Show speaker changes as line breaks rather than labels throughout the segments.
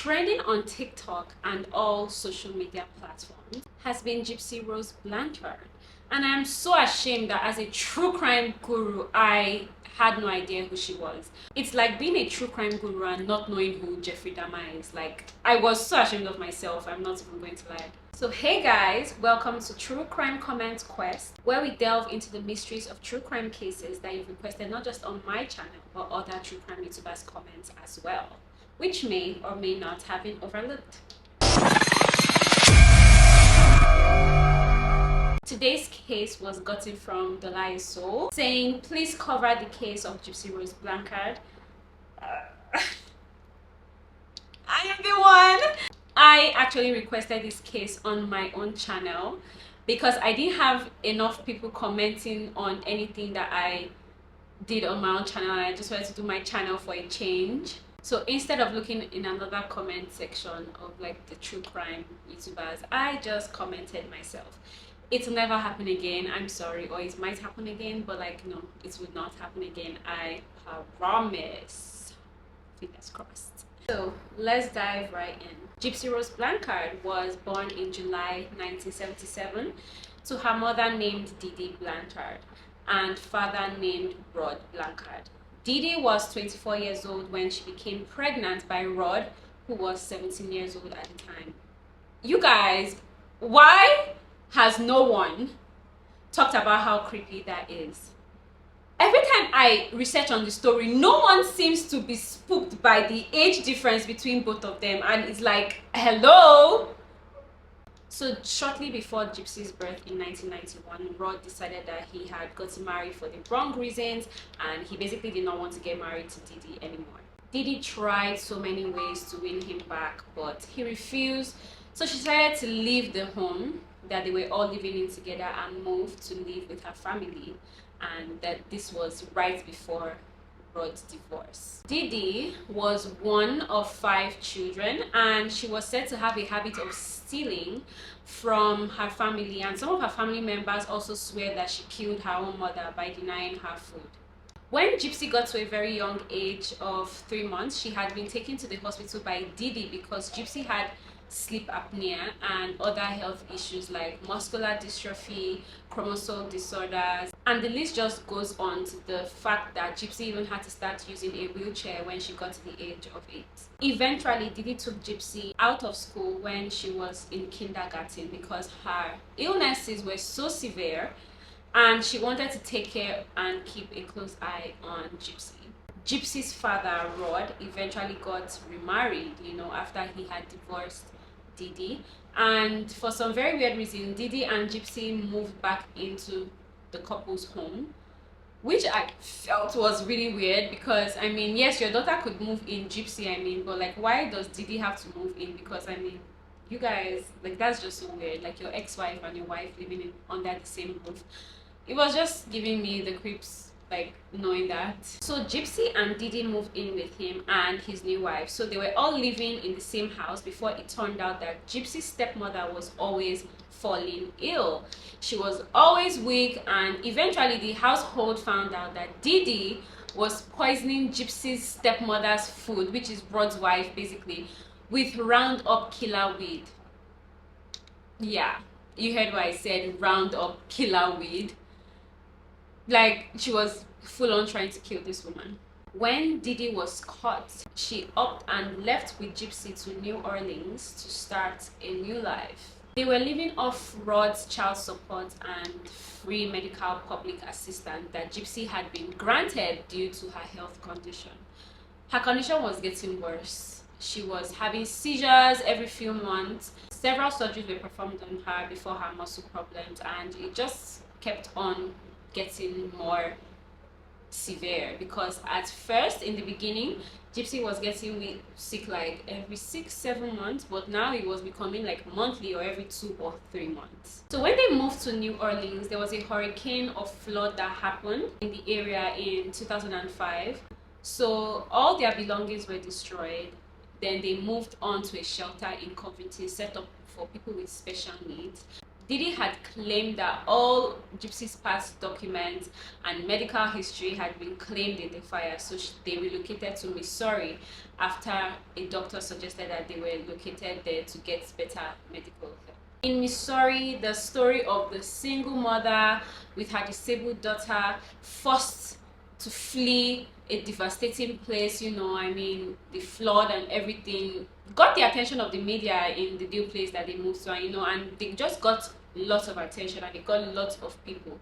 Trending on TikTok and all social media platforms has been Gypsy Rose Blanchard. And I'm so ashamed that as a true crime guru, I had no idea who she was. It's like being a true crime guru and not knowing who Jeffrey Dahmer is. Like, I was so ashamed of myself, I'm not even going to lie. So hey guys, welcome to True Crime Comment Quest, where we delve into the mysteries of true crime cases that you've requested not just on my channel, but other true crime YouTubers' comments as well, which may or may not have been overlooked. Today's case was gotten from Dolai Soul, saying, please cover the case of Gypsy Rose Blanchard. I am the one! I actually requested this case on my own channel because I didn't have enough people commenting on anything that I did on my own channel, and I just wanted to do my channel for a change. So instead of looking in another comment section of like the true crime YouTubers, I just commented myself. It will never happen again, I'm sorry, or it might happen again, but like no, it will not happen again, I promise. Fingers crossed. So let's dive right in. Gypsy Rose Blanchard was born in July 1977 to her mother named Didi Blanchard and father named Rod Blanchard. Didi was 24 years old when she became pregnant by Rod, who was 17 years old at the time. You guys, why has no one talked about how creepy that is? Every time I research on the story, no one seems to be spooked by the age difference between both of them, and it's like, hello? So shortly before Gypsy's birth in 1991, Rod decided that he had gotten married for the wrong reasons, and he basically did not want to get married to Didi anymore. Didi tried so many ways to win him back, but he refused. So she decided to leave the home that they were all living in together and move to live with her family, and that this was right before Rod's divorce. Didi was one of 5 children, and she was said to have a habit of stealing from her family, and some of her family members also swear that she killed her own mother by denying her food. When Gypsy got to a very young age of 3 months, she had been taken to the hospital by Didi because Gypsy had sleep apnea and other health issues like muscular dystrophy, chromosome disorders, and the list just goes on to the fact that Gypsy even had to start using a wheelchair when she got to the age of 8. Eventually, Didi took Gypsy out of school when she was in kindergarten because her illnesses were so severe and she wanted to take care and keep a close eye on Gypsy. Gypsy's father, Rod, eventually got remarried, after he had divorced Didi, and for some very weird reason, Didi and Gypsy moved back into the couple's home, which I felt was really weird because, I mean, yes, your daughter could move in, Gypsy, but like, why does Didi have to move in? Because, I mean, you guys, like, that's just so weird, like your ex-wife and your wife living under the same roof. It was just giving me the creeps, like knowing that. So Gypsy and Didi moved in with him and his new wife, so they were all living in the same house before it turned out that Gypsy's stepmother was always falling ill. She was always weak, and eventually the household found out that Didi was poisoning Gypsy's stepmother's food, which is Rod's wife basically, with Roundup killer weed. Yeah, you heard what I said, Roundup killer weed. Like, she was full on trying to kill this woman. When Didi was caught, she upped and left with Gypsy to New Orleans to start a new life. They were living off Rod's child support and free medical public assistance that Gypsy had been granted due to her health condition. Her condition was getting worse. She was having seizures every few months. Several surgeries were performed on her before her muscle problems, and it just kept on getting more severe because at first, in the beginning, Gypsy was getting sick like every 6-7 months, but now it was becoming like monthly or every 2 or 3 months. So when they moved to New Orleans, there was a hurricane or flood that happened in the area in 2005. So all their belongings were destroyed. Then they moved on to a shelter in Covington set up for people with special needs. Diddy had claimed that all Gypsy's past documents and medical history had been claimed in the fire, so they relocated to Missouri after a doctor suggested that they were located there to get better medical help. In Missouri, the story of the single mother with her disabled daughter forced to flee a devastating place, I mean, the flood and everything got the attention of the media in the new place that they moved to, and they just got lots of attention, and they got lots of people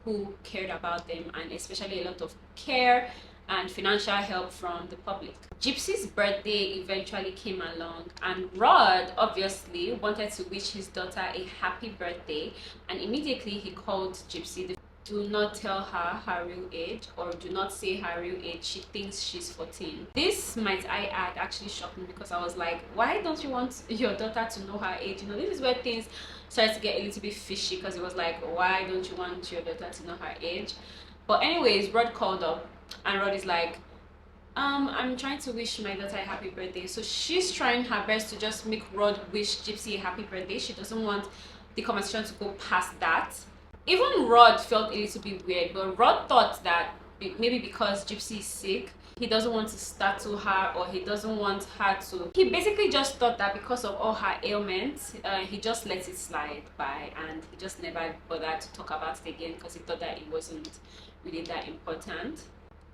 who cared about them, and especially a lot of care and financial help from the public. Gypsy's birthday eventually came along, and Rod obviously wanted to wish his daughter a happy birthday, and immediately he called Gypsy. Do not tell her her real age, or do not say her real age. She thinks she's 14. This, might I add, actually shocked me, because I was like, why don't you want your daughter to know her age? This is where things started to get a little bit fishy, because it was like, why don't you want your daughter to know her age? But anyways, Rod called up, and Rod is like, I'm trying to wish my daughter a happy birthday. So she's trying her best to just make Rod wish Gypsy a happy birthday. She doesn't want the conversation to go past that. Even Rod felt a little bit weird, but Rod thought that maybe because Gypsy is sick, he doesn't want to startle her, or he doesn't want her to... He basically just thought that because of all her ailments, he just let it slide by, and he just never bothered to talk about it again, because he thought that it wasn't really that important.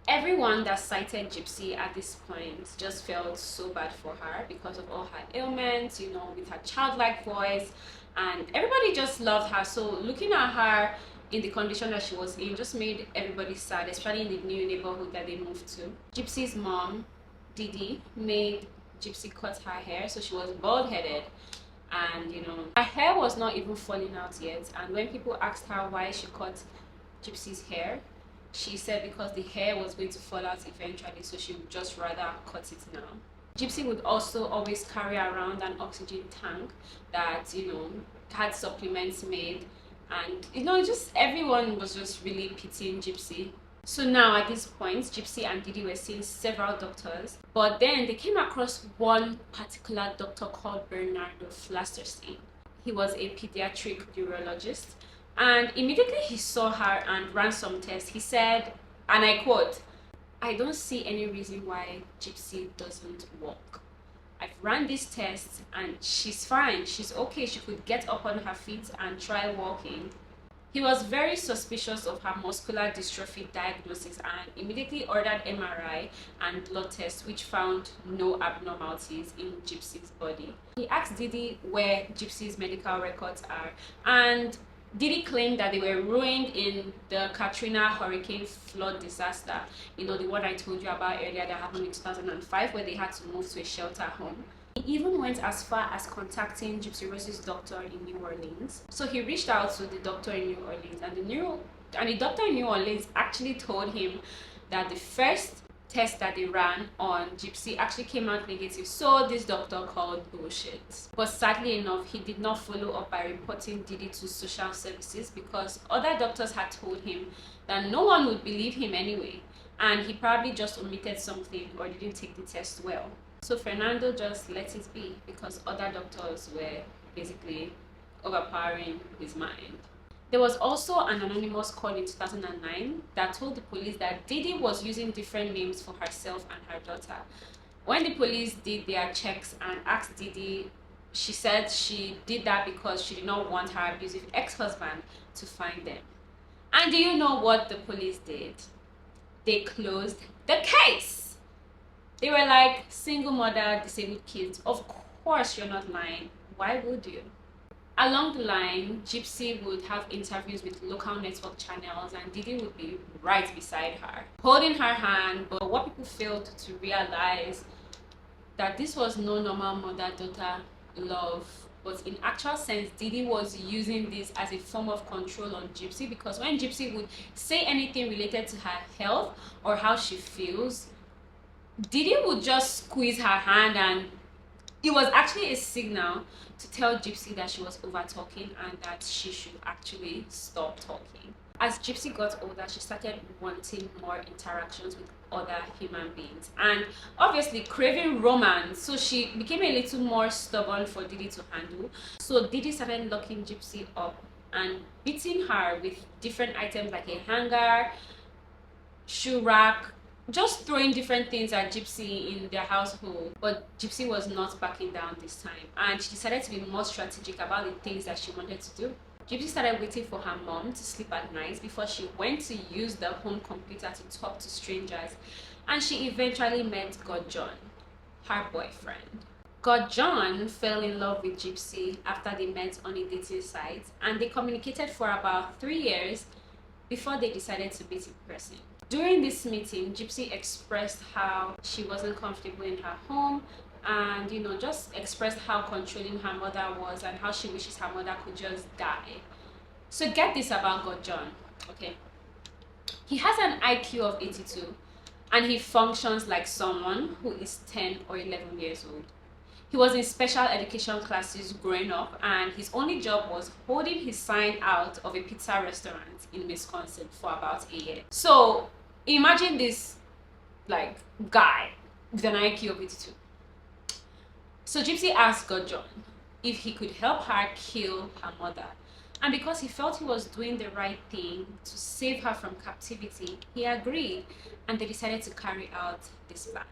Everyone that cited Gypsy at this point just felt so bad for her because of all her ailments, with her childlike voice, and everybody just loved her. So looking at her in the condition that she was in just made everybody sad, especially in the new neighborhood that they moved to. Gypsy's mom, Didi, made Gypsy cut her hair, so she was bald-headed, and her hair was not even falling out yet. And when people asked her why she cut Gypsy's hair, she said because the hair was going to fall out eventually, so she would just rather cut it now. Gypsy would also always carry around an oxygen tank that, had supplements made, and, just everyone was just really pitying Gypsy. So now at this point, Gypsy and Didi were seeing several doctors, but then they came across one particular doctor called Bernardo Flasterstein. He was a pediatric neurologist, and immediately he saw her and ran some tests. He said, and I quote, "I don't see any reason why Gypsy doesn't walk. I've run these tests and she's fine. She's okay. She could get up on her feet and try walking." He was very suspicious of her muscular dystrophy diagnosis and immediately ordered MRI and blood tests, which found no abnormalities in Gypsy's body. He asked Didi where Gypsy's medical records are, and Didi claimed that they were ruined in the Katrina hurricane flood disaster, the one I told you about earlier that happened in 2005, where they had to move to a shelter home. He even went as far as contacting Gypsy Rose's doctor in New Orleans. So he reached out to the doctor in New Orleans, and the doctor in New Orleans actually told him that the first test that they ran on Gypsy actually came out negative, so this doctor called bullshit. But sadly enough, he did not follow up by reporting Didi to social services, because other doctors had told him that no one would believe him anyway, and he probably just omitted something or didn't take the test well. So Fernando just let it be, because other doctors were basically overpowering his mind. There was also an anonymous call in 2009 that told the police that Didi was using different names for herself and her daughter. When the police did their checks and asked Didi, she said she did that because she did not want her abusive ex-husband to find them. And do you know what the police did? They closed the case. They were like, single mother, disabled kids. Of course you're not lying. Why would you? Along the line, Gypsy would have interviews with local network channels, and Didi would be right beside her, holding her hand. But what people failed to realize, that this was no normal mother-daughter love, but in actual sense, Didi was using this as a form of control on Gypsy, because when Gypsy would say anything related to her health or how she feels, Didi would just squeeze her hand, and it was actually a signal to tell Gypsy that she was over talking and that she should actually stop talking. As Gypsy got older, she started wanting more interactions with other human beings and obviously craving romance. So she became a little more stubborn for Didi to handle. So Didi started locking Gypsy up and beating her with different items like a hanger, shoe rack, just throwing different things at Gypsy in their household. But Gypsy was not backing down this time, and she decided to be more strategic about the things that she wanted to do. Gypsy started waiting for her mom to sleep at night before she went to use the home computer to talk to strangers, and she eventually met God John, her boyfriend. God John fell in love with Gypsy after they met on a dating site, and they communicated for about 3 years before they decided to meet in person. During this meeting, Gypsy expressed how she wasn't comfortable in her home and just expressed how controlling her mother was and how she wishes her mother could just die. So get this about God John, okay? He has an IQ of 82 and he functions like someone who is 10 or 11 years old. He was in special education classes growing up, and his only job was holding his sign out of a pizza restaurant in Wisconsin for about a year. So imagine this guy with an IQ of 82. So Gypsy asked God John if he could help her kill her mother. And because he felt he was doing the right thing to save her from captivity, he agreed, and they decided to carry out this plan.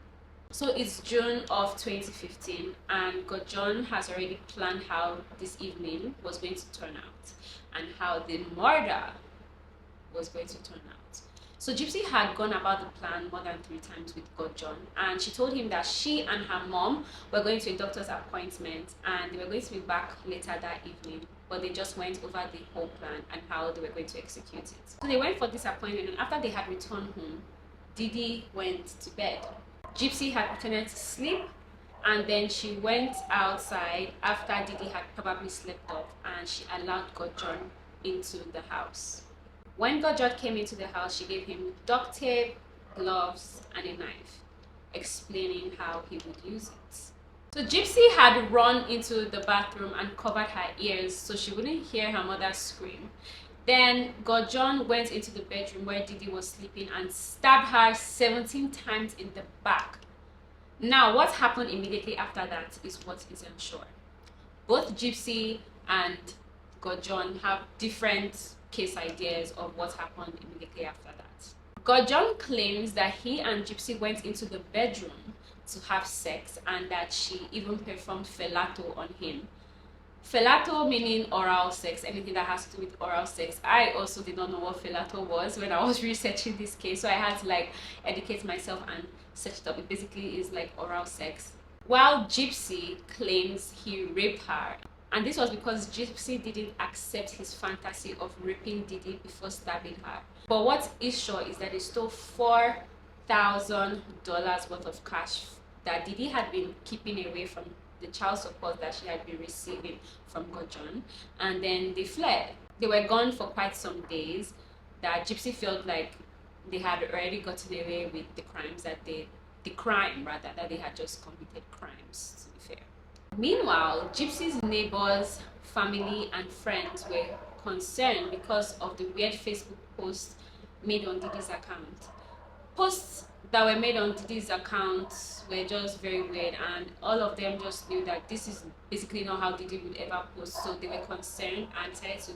So it's June of 2015, and God John has already planned how this evening was going to turn out and how the murder was going to turn out. So Gypsy had gone about the plan more than 3 times with God John, and she told him that she and her mom were going to a doctor's appointment and they were going to be back later that evening, but they just went over the whole plan and how they were going to execute it. So they went for this appointment, and after they had returned home, Didi went to bed. Gypsy had pretended to sleep, and then she went outside after Didi had probably slept off, and she allowed God John into the house. When God John came into the house, she gave him duct tape, gloves, and a knife, explaining how he would use it. So Gypsy had run into the bathroom and covered her ears so she wouldn't hear her mother scream. Then God John went into the bedroom where Didi was sleeping and stabbed her 17 times in the back. Now, what happened immediately after that is what is unsure. Both Gypsy and God John have different case ideas of what happened immediately after that. God John claims that he and Gypsy went into the bedroom to have sex and that she even performed fellato on him. Fellato meaning oral sex, anything that has to do with oral sex. I also did not know what fellato was when I was researching this case, so I had to educate myself and search it up. It basically is like oral sex. While Gypsy claims he raped her, and this was because Gypsy didn't accept his fantasy of raping Didi before stabbing her. But what is sure is that they stole $4,000 worth of cash that Didi had been keeping away from the child support that she had been receiving from God John, and then they fled. They were gone for quite some days. That Gypsy felt like they had already gotten away with the crime that they had just committed crimes, to be fair. Meanwhile, Gypsy's neighbors, family, and friends were concerned because of the weird Facebook posts made on Didi's account. Posts that were made on Didi's account were just very weird, and all of them just knew that this is basically not how Didi would ever post. So they were concerned and decided to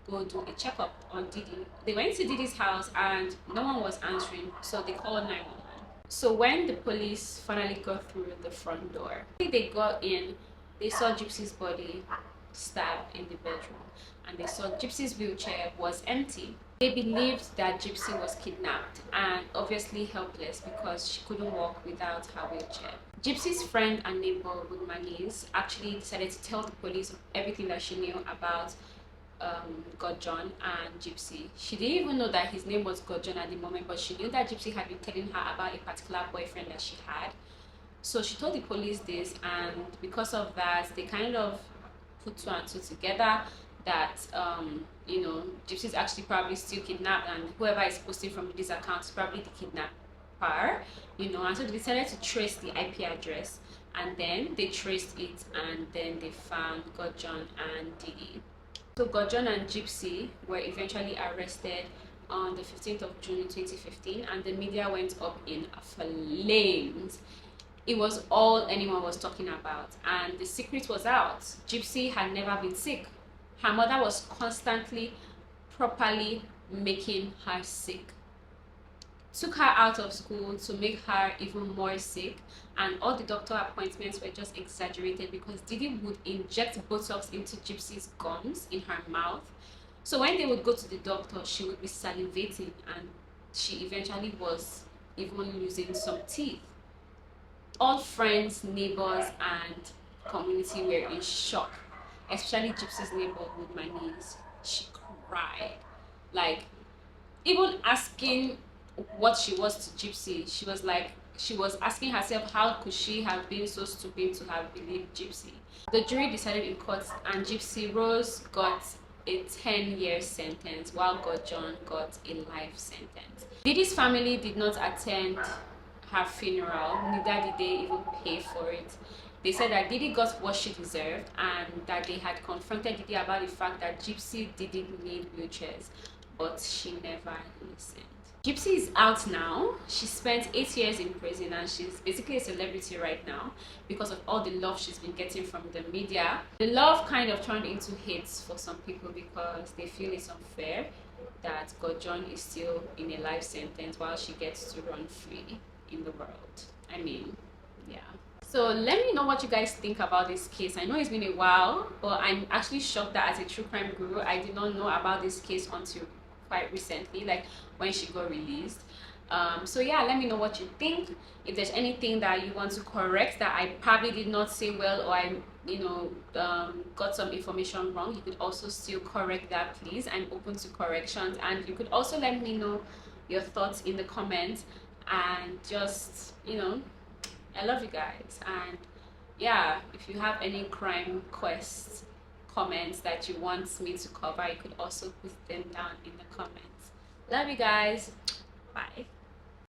go do a checkup on Didi. They went to Didi's house and no one was answering, so they called 911. So when the police finally got through the front door, they got in, they saw Gypsy's body stabbed in the bedroom, and they saw Gypsy's wheelchair was empty. They believed that Gypsy was kidnapped and obviously helpless because she couldn't walk without her wheelchair. Gypsy's friend and neighbor, Maniz, actually decided to tell the police everything that she knew about God John and Gypsy. She didn't even know that his name was God John at the moment, but she knew that Gypsy had been telling her about a particular boyfriend that she had. So she told the police this, and because of that, they kind of put 2 and 2 together that Gypsy's actually probably still kidnapped, and whoever is posting from this account is probably the kidnapper, and so they decided to trace the IP address, and then they traced it, and then they found God John and Didi. So Gordon and Gypsy were eventually arrested on the 15th of June 2015, and the media went up in flames. It was all anyone was talking about, and the secret was out. Gypsy had never been sick. Her mother was constantly, properly making her sick. Took her out of school to make her even more sick, and all the doctor appointments were just exaggerated because Didi would inject Botox into Gypsy's gums in her mouth. So when they would go to the doctor, she would be salivating, and she eventually was even losing some teeth. All friends, neighbors, and community were in shock, especially Gypsy's neighbor with my niece. She cried, like, even asking what she was to Gypsy. She was asking herself, how could she have been so stupid to have believed Gypsy? The jury decided in court, and Gypsy Rose got a 10-year sentence, while John got a life sentence. Didi's family did not attend her funeral, neither did they even pay for it. They said that Didi got what she deserved, and that they had confronted Didi about the fact that Gypsy didn't need wheelchairs, but she never listened. Gypsy is out now. She spent 8 years in prison, and she's basically a celebrity right now because of all the love she's been getting from the media. The love kind of turned into hate for some people because they feel it's unfair that John is still in a life sentence while she gets to run free in the world. I mean, yeah. So let me know what you guys think about this case. I know it's been a while, but I'm actually shocked that as a true crime guru, I did not know about this case until quite recently, like when she got released. So yeah, let me know what you think. If there's anything that you want to correct that I probably did not say well, or I got some information wrong, you could also still correct that, please. I'm open to corrections, and you could also let me know your thoughts in the comments. And just, I love you guys. And yeah, if you have any crime comments that you want me to cover, you could also put them down in the comments. Love you guys. Bye.